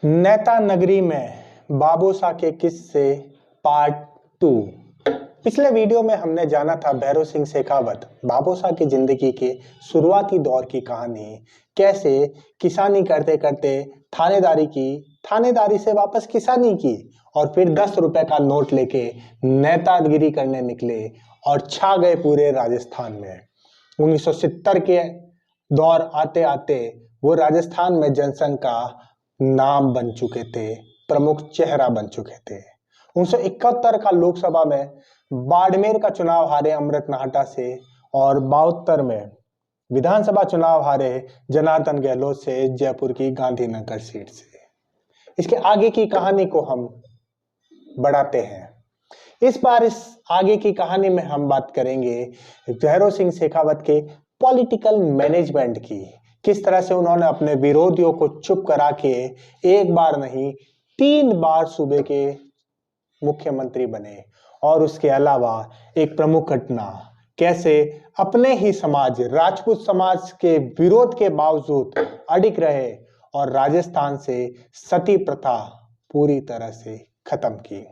नेता नगरी में बाबूसा के किस्से पार्ट 2। पिछले वीडियो में हमने जाना था भैरव सिंह शेखावत बाबूसा की जिंदगी के शुरुआती दौर की कहानी, कैसे किसानी करते करते थानेदारी की, थानेदारी से वापस किसानी की और फिर 10 रुपए का नोट लेके नेतागिरी करने निकले और छा गए पूरे राजस्थान में। 1970 के दौर आते आते वो राजस्थान में जनसंघ का नाम बन चुके थे, प्रमुख चेहरा बन चुके थे। 1971 का लोकसभा में बाड़मेर का चुनाव हारे अमृत नाहटा से और 72 में विधानसभा चुनाव हारे जनार्दन गहलोत से जयपुर की गांधीनगर सीट से। इसके आगे की कहानी को हम बढ़ाते हैं। इस बार इस आगे की कहानी में हम बात करेंगे भैरव सिंह शेखावत के पॉलिटिकल मैनेजमेंट की। किस तरह से उन्होंने अपने विरोधियों को चुप करा के एक बार नहीं 3 बार सूबे के मुख्यमंत्री बने। और उसके अलावा एक प्रमुख घटना, कैसे अपने ही समाज राजपूत समाज के विरोध के बावजूद अडिग रहे और राजस्थान से सती प्रथा पूरी तरह से खत्म की।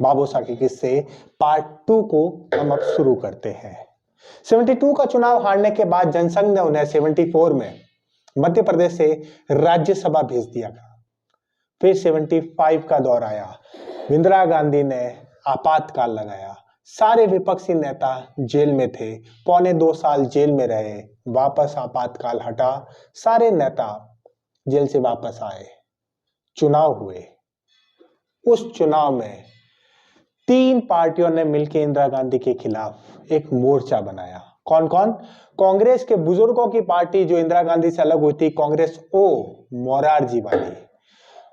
बाबूसा के किस्से पार्ट 2 को हम अब शुरू करते हैं। 72 का चुनाव हारने के बाद जनसंघ ने उन्हें 74 में मध्य प्रदेश से राज्यसभा भेज दिया था। फिर 75 का दौर आया, इंदिरा गांधी ने आपातकाल लगाया। सारे विपक्षी नेता जेल में थे, 1.25 साल जेल में रहे। वापस आपातकाल हटा, सारे नेता जेल से वापस आए, चुनाव हुए। उस चुनाव में 3 पार्टियों ने मिलकर इंदिरा गांधी के खिलाफ एक मोर्चा बनाया। कौन कौन? कांग्रेस के बुजुर्गों की पार्टी जो इंदिरा गांधी से अलग हुई थी, कांग्रेस ओ मोरारजी वाली,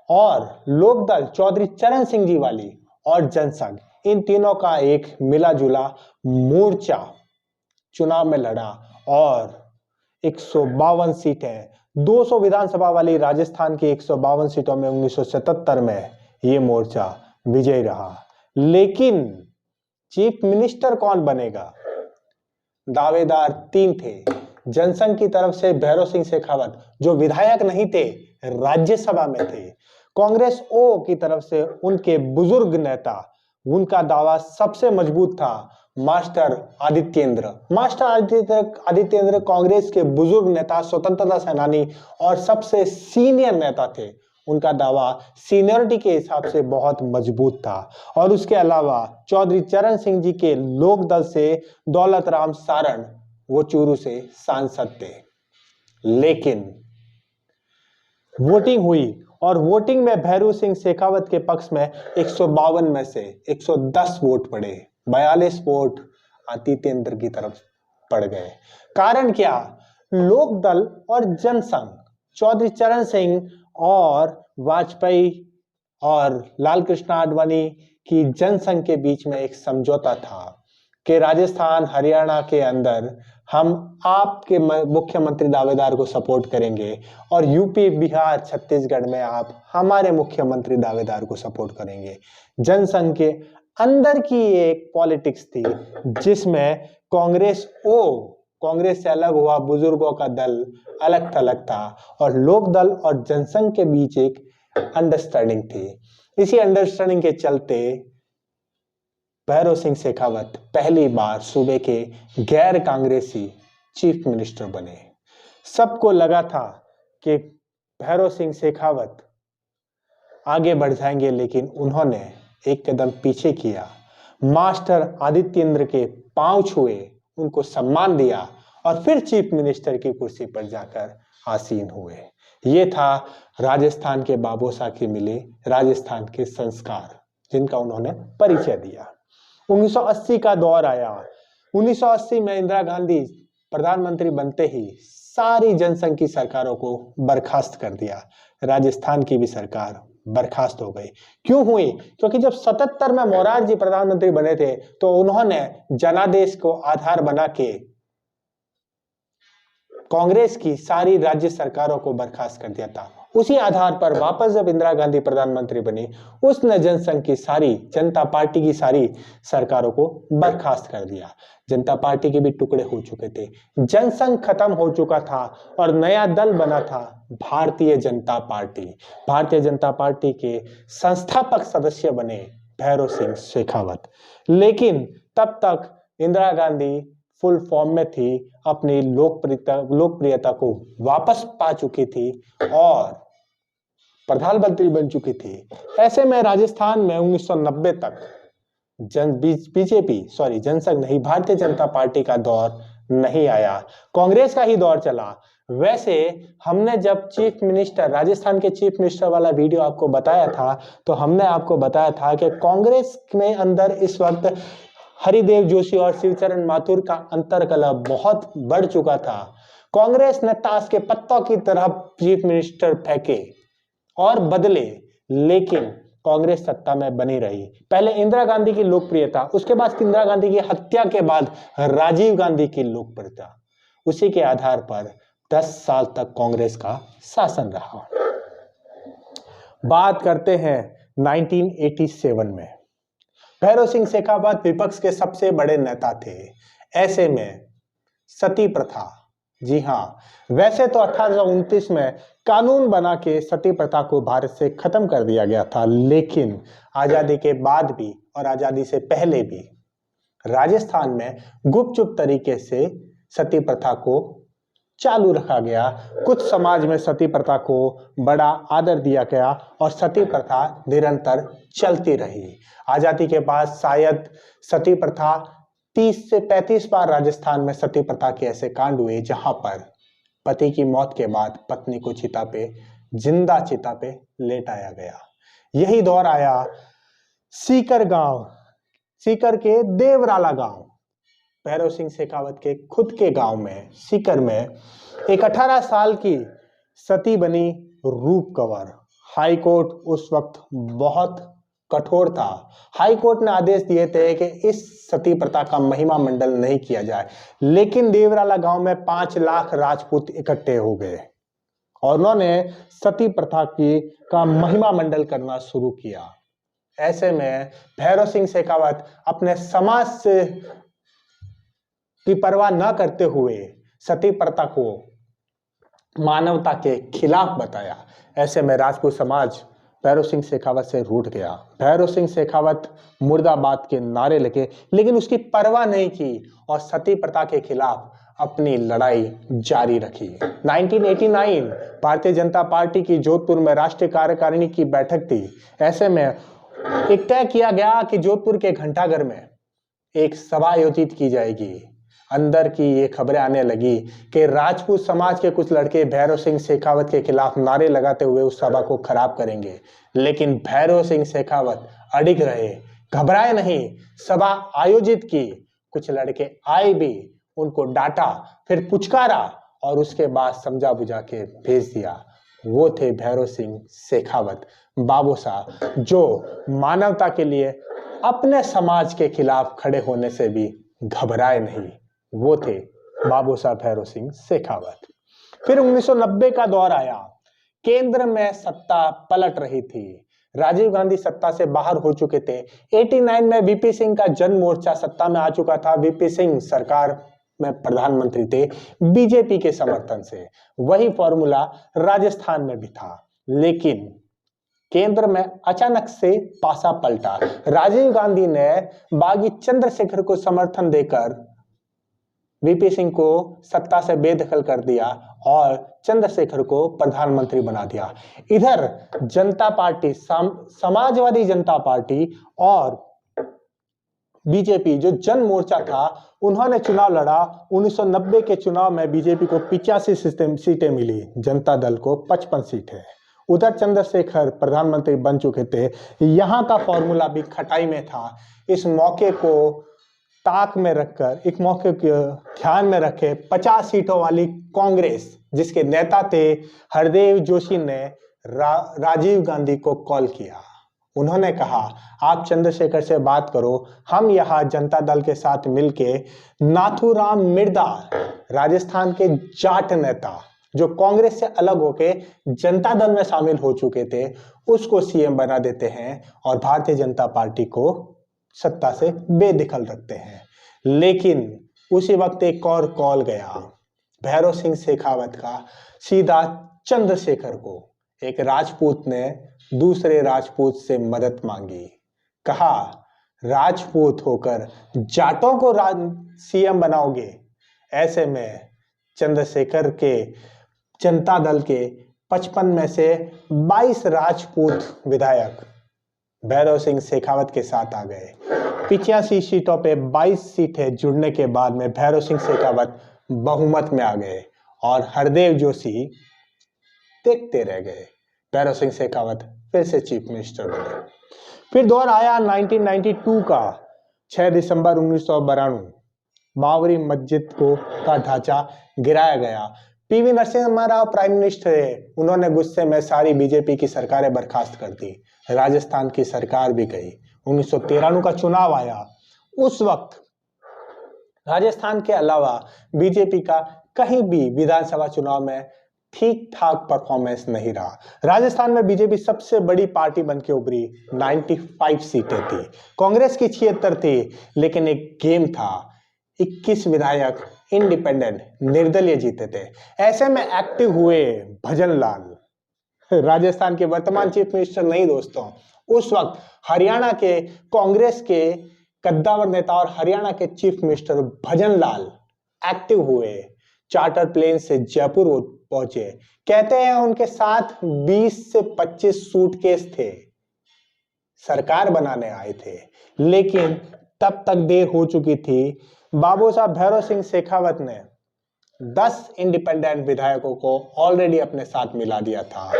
और लोकदल चौधरी चरण सिंह जी वाली, और जनसंघ। इन तीनों का एक मिला जुला मोर्चा चुनाव में लड़ा और 152 सीटें, 200 विधानसभा वाली राजस्थान की 152 सीटों में 1977 में ये मोर्चा विजयी रहा। लेकिन चीफ मिनिस्टर कौन बनेगा? दावेदार 3 थे। जनसंघ की तरफ से भैरव सिंह शेखावत जो विधायक नहीं थे, राज्यसभा में थे। कांग्रेस ओ की तरफ से उनके बुजुर्ग नेता, उनका दावा सबसे मजबूत था, मास्टर आदित्येंद्र। मास्टर आदित्येंद्र कांग्रेस के बुजुर्ग नेता, स्वतंत्रता सेनानी और सबसे सीनियर नेता थे। उनका दावा सीनियरिटी के हिसाब से बहुत मजबूत था। और उसके अलावा चौधरी चरण सिंह जी के लोकदल से दौलत राम सारण, वो चूरू से सांसद थे। लेकिन वोटिंग हुई और वोटिंग में भैरव सिंह शेखावत के पक्ष में 152 में से 110 वोट पड़े, 42 वोट आदित्येंद्र की तरफ पड़ गए। कारण क्या? लोकदल और जनसंघ, चौधरी चरण सिंह और वाजपेयी और लाल कृष्ण आडवाणी की जनसंघ के बीच में एक समझौता था कि राजस्थान हरियाणा के अंदर हम आपके मुख्यमंत्री दावेदार को सपोर्ट करेंगे और यूपी बिहार छत्तीसगढ़ में आप हमारे मुख्यमंत्री दावेदार को सपोर्ट करेंगे। जनसंघ के अंदर की एक पॉलिटिक्स थी जिसमें कांग्रेस से अलग हुआ बुजुर्गों का दल अलग थलग था और लोकदल और जनसंघ के बीच एक अंडरस्टैंडिंग थी। इसी अंडरस्टैंडिंग के चलते भैरव सिंह शेखावत पहली बार सूबे के गैर कांग्रेसी चीफ मिनिस्टर बने। सबको लगा था कि भैरव सिंह शेखावत आगे बढ़ जाएंगे, लेकिन उन्होंने एक कदम पीछे किया। मास्टर आदित्येंद्र के पांव छुए, उनको सम्मान दिया और फिर चीफ मिनिस्टर की कुर्सी पर जाकर आसीन हुए। ये था राजस्थान के बाबूसा की मिले राजस्थान के संस्कार, जिनका उन्होंने परिचय दिया। 1980 का दौर आया। 1980 में इंदिरा गांधी प्रधानमंत्री बनते ही सारी जनसंघ की सरकारों को बर्खास्त कर दिया। राजस्थान की भी सरकार बर्खास्त हो गई। क्यों हुई? क्योंकि जब 77 में मोरारजी प्रधानमंत्री बने थे तो उन्होंने जनादेश को आधार बना के कांग्रेस की सारी राज्य सरकारों को बर्खास्त कर दिया था। उसी आधार पर वापस जब इंदिरा गांधी प्रधानमंत्री बनी, उसने जनसंघ की सारी, जनता पार्टी की सारी सरकारों को बर्खास्त कर दिया। जनता पार्टी के भी टुकड़े हो चुके थे, जनसंघ खत्म हो चुका था और नया दल बना था भारतीय जनता पार्टी। भारतीय जनता पार्टी के संस्थापक सदस्य बने भैरों सिंह शेखावत। लेकिन तब तक इंदिरा गांधी फुल फॉर्म में थी, अपनी लोकप्रियता को वापस पा चुकी थी और प्रधानमंत्री बन चुकी थी। ऐसे में राजस्थान में 1990 तक जनसंघ नहीं, भारतीय जनता पार्टी का दौर नहीं आया, कांग्रेस का ही दौर चला। वैसे हमने जब चीफ मिनिस्टर, राजस्थान के चीफ मिनिस्टर वाला वीडियो आपको बताया था, तो हमने आपको बताया था कि कांग्रेस में अंदर इस वक्त हरिदेव जोशी और शिवचरण माथुर का अंतरकलह बहुत बढ़ चुका था। कांग्रेस ने ताश के पत्तों की तरह चीफ मिनिस्टर फेंके और बदले, लेकिन कांग्रेस सत्ता में बनी रही। पहले इंदिरा गांधी की लोकप्रियता, उसके बाद इंदिरा गांधी की हत्या के बाद राजीव गांधी की लोकप्रियता, उसी के आधार पर 10 साल तक कांग्रेस का शासन रहा। बात करते हैं 1987 में। भैरों सिंह शेखावत विपक्ष के सबसे बड़े नेता थे। ऐसे में सती प्रथा, जी हाँ, वैसे तो 1829 में कानून बना के सती प्रथा को भारत से खत्म कर दिया गया था, लेकिन आजादी के बाद भी और आजादी से पहले भी राजस्थान में गुपचुप तरीके से सती प्रथा को चालू रखा गया। कुछ समाज में सती प्रथा को बड़ा आदर दिया गया और सती प्रथा निरंतर चलती रही। आजादी के बाद शायद सती प्रथा 30 से 35 बार राजस्थान में सती प्रथा के ऐसे कांड हुए जहां पर पति की मौत के बाद पत्नी को जिंदा चिता पे लेटाया गया। यही दौर आया सीकर के देवराला गांव, भैरों सिंह शेखावत के खुद के गांव में, सीकर में एक 18 साल की सती बनी रूप कंवर। हाई कोर्ट उस वक्त बहुत कठोर था। हाई कोर्ट ने आदेश दिए थे कि इस सती प्रथा का महिमा मंडल नहीं किया जाए, लेकिन देवराला गांव में 5 लाख राजपूत इकट्ठे हो गए और उन्होंने सती प्रथा का महिमा मंडल करना शुरू किया। ऐसे में भैरों सिंह शेखावत अपने समाज से की परवाह न करते हुए सती प्रथा को मानवता के खिलाफ बताया। ऐसे में राजपूत समाज भैरों सिंह शेखावत से रूठ गया। भैरों सिंह शेखावत मुर्दाबाद के नारे लगे, लेकिन उसकी परवाह नहीं की और सती प्रथा के खिलाफ अपनी लड़ाई जारी रखी। 1989 भारतीय जनता पार्टी की जोधपुर में राष्ट्रीय कार्यकारिणी की बैठक थी। ऐसे में एक तय किया गया कि जोधपुर के घंटाघर में एक सभा आयोजित की जाएगी। अंदर की ये खबरें आने लगी कि राजपूत समाज के कुछ लड़के भैरों सिंह शेखावत के खिलाफ नारे लगाते हुए उस सभा को खराब करेंगे, लेकिन भैरों सिंह शेखावत अडिग रहे, घबराए नहीं, सभा आयोजित की। कुछ लड़के आए भी, उनको डांटा, फिर पुचकारा और उसके बाद समझा बुझा के भेज दिया। वो थे भैरों सिंह शेखावत, बाबू साहब, जो मानवता के लिए अपने समाज के खिलाफ खड़े होने से भी घबराए नहीं। वो थे बाबू साहब भैरों सिंह शेखावत। फिर 1990 का दौर आया। केंद्र में सत्ता पलट रही थी। राजीव गांधी सत्ता से बाहर हो चुके थे। 89 में वीपी सिंह का जन मोर्चा सत्ता में आ चुका था। वीपी सिंह सरकार में प्रधानमंत्री थे बीजेपी के समर्थन से। वही फॉर्मूला राजस्थान में भी था, लेकिन केंद्र में अचानक से पासा पलटा। राजीव गांधी ने बागी चंद्रशेखर को समर्थन देकर वीपी सिंह को सत्ता से बेदखल कर दिया और चंद्रशेखर को प्रधानमंत्री बना दिया। इधर जनता पार्टी, समाजवादी जनता पार्टी और बीजेपी, जो जन मोर्चा था, उन्होंने चुनाव लड़ा। 1990 के चुनाव में बीजेपी को 85 सीटें मिली, जनता दल को 55 सीटें। उधर चंद्रशेखर प्रधानमंत्री बन चुके थे। यहां का फॉर्मूला भी खटाई में था। इस मौके को ताक में रखकर, एक मौके को ध्यान में रखे 50 सीटों वाली कांग्रेस, जिसके नेता थे हरदेव जोशी, ने राजीव गांधी को कॉल किया उन्होंने कहा, आप चंद्रशेखर से बात करो, हम यहाँ जनता दल के साथ मिलके नाथूराम मिर्दा, राजस्थान के जाट नेता जो कांग्रेस से अलग होके जनता दल में शामिल हो चुके थे, उसको सीएम बना देते हैं और भारतीय जनता पार्टी को सत्ता से बेदखल रखते हैं। लेकिन उसी वक्त एक और कॉल गया भैरव सिंह शेखावत का सीधा चंद्रशेखर को। एक राजपूत ने दूसरे राजपूत से मदद मांगी, कहा राजपूत होकर जाटों को सीएम बनाओगे। ऐसे में चंद्रशेखर के जनता दल के 55 में से 22 राजपूत विधायक भैरव सिंह शेखावत के साथ आ गए। 85 सीटों पे 22 सीटें जुड़ने के बाद में भैरव सिंह शेखावत बहुमत में आ गए और हरदेव जोशी देखते रह गए। भैरव सिंह शेखावत फिर से चीफ मिनिस्टर बने। फिर दौर आया 1992 का। 6 दिसंबर 1992 बाबरी मस्जिद का ढांचा गिराया गया। PV Narasimha Rao prime minister थे। उन्होंने गुस्से में सारी बीजेपी की सरकारें बर्खास्त कर दी। राजस्थान की सरकार भी गई। 1993 का चुनाव आया। उस वक्त राजस्थान के अलावा बीजेपी का कहीं भी विधानसभा चुनाव में ठीक ठाक परफॉर्मेंस नहीं रहा। राजस्थान में बीजेपी सबसे बड़ी पार्टी बनके उभरी। 95 सीटें थी, कांग्रेस की 76 थी। लेकिन एक गेम था, 21 विधायक इंडिपेंडेंट निर्दलीय जीते थे। ऐसे में एक्टिव हुए भजन लाल, राजस्थान के वर्तमान चीफ मिनिस्टर नहीं दोस्तों, उस वक्त हरियाणा के कांग्रेस के कद्दावर नेता और हरियाणा के चीफ मिनिस्टर भजन लाल एक्टिव हुए। चार्टर प्लेन से जयपुर पहुंचे। कहते हैं उनके साथ 20 से 25 सूटकेस थे, सरकार बनाने आए थे। लेकिन तब तक देर हो चुकी थी। बाबू साहब भैरव सिंह शेखावत ने 10 इंडिपेंडेंट विधायकों को ऑलरेडी अपने साथ मिला दिया था।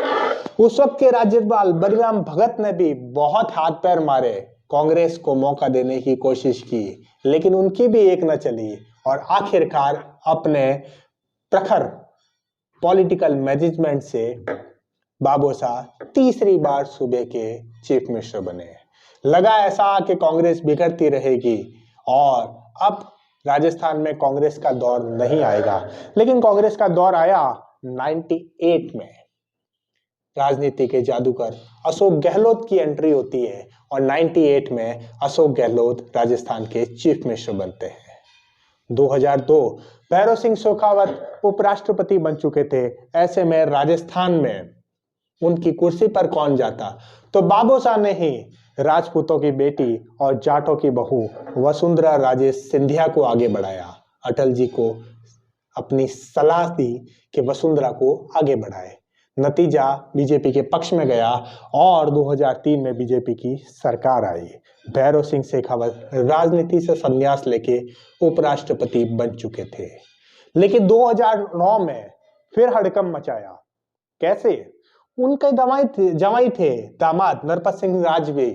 उस वक्त के राज्यपाल बलिराम भगत ने भी बहुत हाथ पैर मारे, कांग्रेस को मौका देने की कोशिश की, लेकिन उनकी भी एक न चली और आखिरकार अपने प्रखर पॉलिटिकल मैनेजमेंट से बाबू साहब तीसरी बार सूबे के चीफ मिनिस्टर बने। लगा ऐसा कि कांग्रेस बिगड़ती रहेगी और अब राजस्थान में कांग्रेस का दौर नहीं आएगा। लेकिन कांग्रेस का दौर आया 98 में। राजनीति के जादूगर अशोक गहलोत की एंट्री होती है और 98 में अशोक गहलोत राजस्थान के चीफ मिनिस्टर बनते हैं। 2002 भैरव सिंह शेखावत उपराष्ट्रपति बन चुके थे। ऐसे में राजस्थान में उनकी कुर्सी पर कौन जाता, तो बाबू साहब ने ही राजपूतों की बेटी और जाटों की बहू वसुंधरा राजे सिंधिया को आगे बढ़ाया। अटल जी को अपनी सलाह दी कि वसुंधरा को आगे बढ़ाए। नतीजा बीजेपी के पक्ष में गया और 2003 में बीजेपी की सरकार आई। भैरव सिंह शेखावत राजनीति से संन्यास लेके उपराष्ट्रपति बन चुके थे। लेकिन 2009 में फिर हड़कंप मचाया। कैसे? उनके जवाई थे दामाद नरपत सिंह राजवी।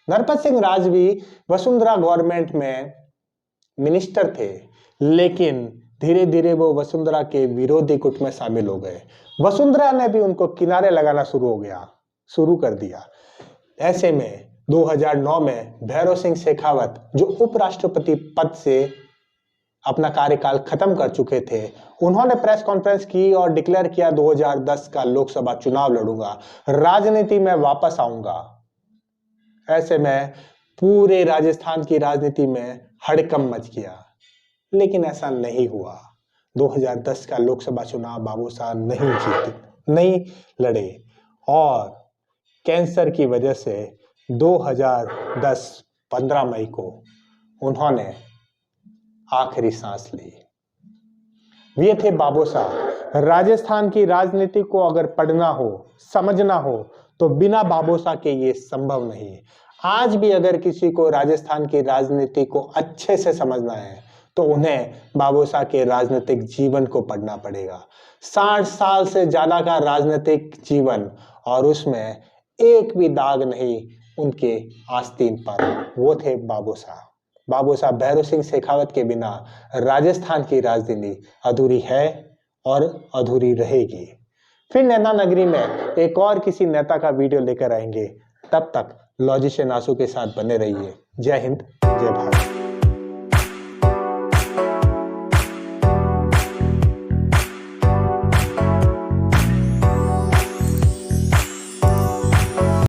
नरपत सिंह राजवी वसुंधरा गवर्नमेंट में मिनिस्टर थे, लेकिन धीरे धीरे वो वसुंधरा के विरोधी गुट में शामिल हो गए। वसुंधरा ने भी उनको किनारे लगाना शुरू कर दिया। ऐसे में 2009 में भैरव सिंह शेखावत जो उपराष्ट्रपति पद से अपना कार्यकाल खत्म कर चुके थे, उन्होंने प्रेस कॉन्फ्रेंस की और डिक्लेयर किया 2010 का लोकसभा चुनाव लड़ूंगा, राजनीति में वापस आऊंगा। ऐसे में पूरे राजस्थान की राजनीति में हड़कंप मच गया, लेकिन ऐसा नहीं हुआ। 2010 का लोकसभा चुनाव बाबू साहब नहीं लड़े और कैंसर की वजह से 2010 15 मई को उन्होंने आखिरी सांस ली। ये थे बाबू साहब। राजस्थान की राजनीति को अगर पढ़ना हो, समझना हो, तो बिना बाबू साहब के ये संभव नहीं। आज भी अगर किसी को राजस्थान की राजनीति को अच्छे से समझना है तो उन्हें बाबू साहब के राजनीतिक जीवन को पढ़ना पड़ेगा। 60 साल से ज्यादा का राजनीतिक जीवन और उसमें एक भी दाग नहीं उनके आस्तीन पर। वो थे बाबू साहब। बाबू साहब भैरव सिंह शेखावत के बिना राजस्थान की राजनीति अधूरी है और अधूरी रहेगी। फिर नैना नगरी में एक और किसी नेता का वीडियो लेकर आएंगे। तब तक लॉजिशियन आंसू के साथ बने रहिए। जय हिंद, जय भारत।